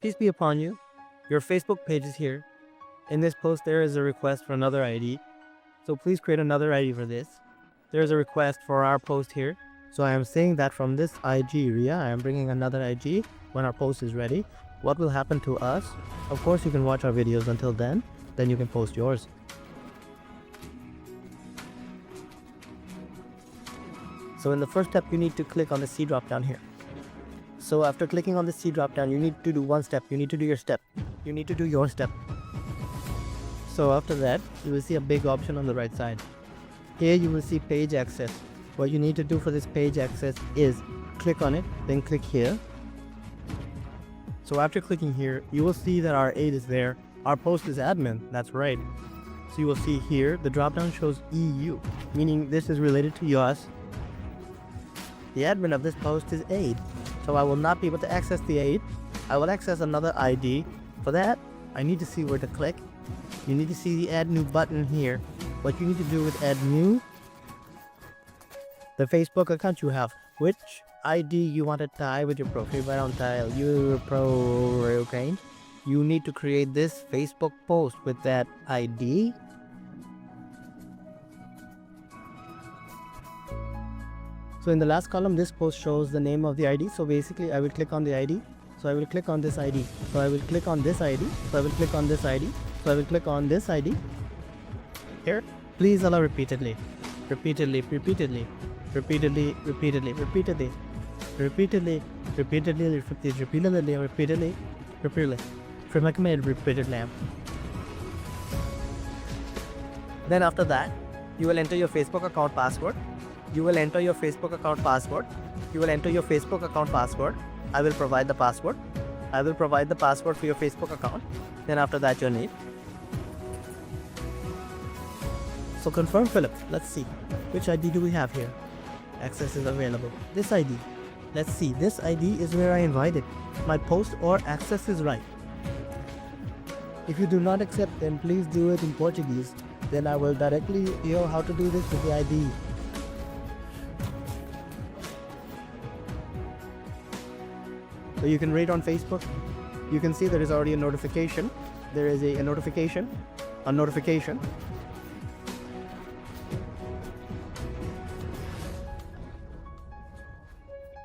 Peace be upon you. Your Facebook page is here. In this post, there is a request for another ID. So please create another ID for this. There is a request for our post here. So I am saying that from this IG area, I am bringing another IG when our post is ready. What will happen to us? Of course, you can watch our videos until then you can post yours. So in the first step, you need to click on the C drop down here. So after clicking on the C drop down, you need to do one step. You need to do your step. You need to do your step. So after that, you will see a big option on the right side. Here you will see page access. What you need to do for this page access is click on it, then click here. So after clicking here, you will see that our aid is there. Our post is admin, that's right. So you will see here, the drop down shows EU, meaning this is related to us. The admin of this post is aid. So I will not be able to access the aid. I will access another ID. For that, I need to see where to click. You need to see the add new button here. What you need to do is add new, the Facebook account you have, which ID you want to tie with your profile. If I don't tile your profile, you need to create this Facebook post with that ID. So in the last column, this post shows the name of the ID. So basically, I will click on the ID. So I will click on this ID. So I will click on this ID. So I will click on this ID. So I will click on this ID. Here, please allow repeatedly, repeatedly, repeatedly, repeatedly, repeatedly, repeatedly, repeatedly, repeatedly, repeatedly, repeatedly, repeatedly, repeatedly. Then after that, you will enter your Facebook account password. You will enter your Facebook account password. You will enter your Facebook account password. I will provide the password. I will provide the password for your Facebook account. Then after that, you'll need. So confirm Philip. Let's see. Which ID do we have here? Access is available. This ID. Let's see. This ID is where I invited. My post or access is right. If you do not accept, then please do it in Portuguese. Then I will directly show how to do this with the ID. So you can read on Facebook. You can see there is already a notification. There is a notification. A notification.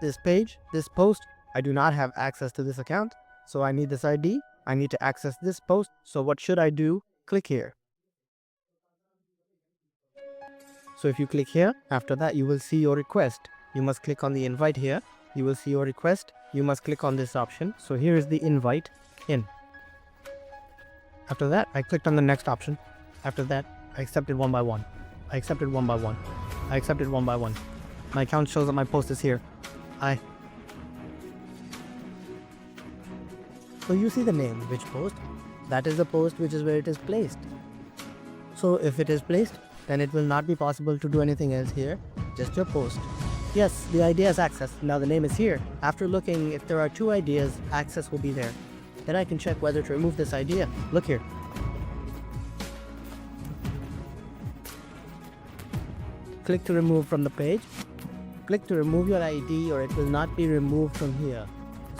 This page, this post, I do not have access to this account. So I need this ID. I need to access this post. So what should I do? Click here. So if you click here, after that you will see your request. You must click on the invite here. You will see your request. You must click on this option. So here is the invite in. After that, I clicked on the next option. After that, I accepted one by one. I accepted one by one. I accepted one by one. My account shows that my post is here. So you see the name, which post? That is the post which is where it is placed. So if it is placed, then it will not be possible to do anything else here, just your post. Yes, the ID has access. Now the name is here. After looking, if there are two ideas, access will be there. Then I can check whether to remove this idea. Look here. Click to remove from the page. Click to remove your ID or it will not be removed from here.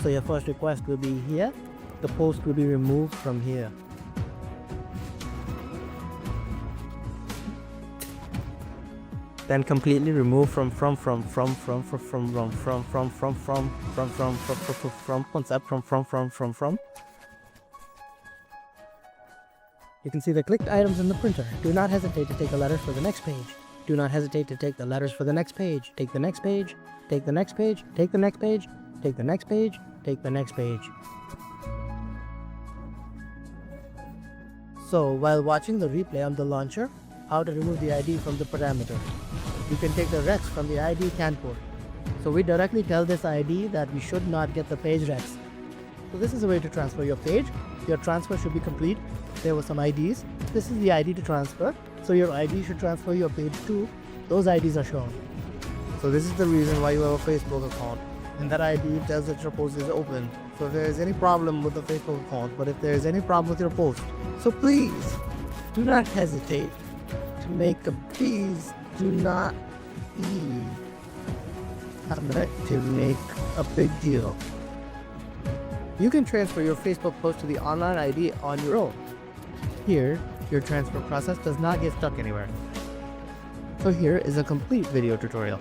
So your first request will be here. The post will be removed from here. Then completely remove from concept. You can see the clicked items in the printer. Do not hesitate to take the letters for the next page. Do not hesitate to take the letters for the next page. Take the next page. Take the next page. Take the next page. Take the next page. Take the next page. So while watching the replay on the launcher, how to remove the ID from the parameter. You can take the rex from the ID can port. So we directly tell this ID that we should not get the page rex. So this is a way to transfer your page. Your transfer should be complete. There were some IDs. This is the ID to transfer. So your ID should transfer your page to. Those IDs are shown. So this is the reason why you have a Facebook account. And that ID tells that your post is open. So if there is any problem with the Facebook account, but if there is any problem with your post, so please do not hesitate to make a do not to make a big deal. You can transfer your Facebook post to the online ID on your own. Here, your transfer process does not get stuck anywhere. So here is a complete video tutorial.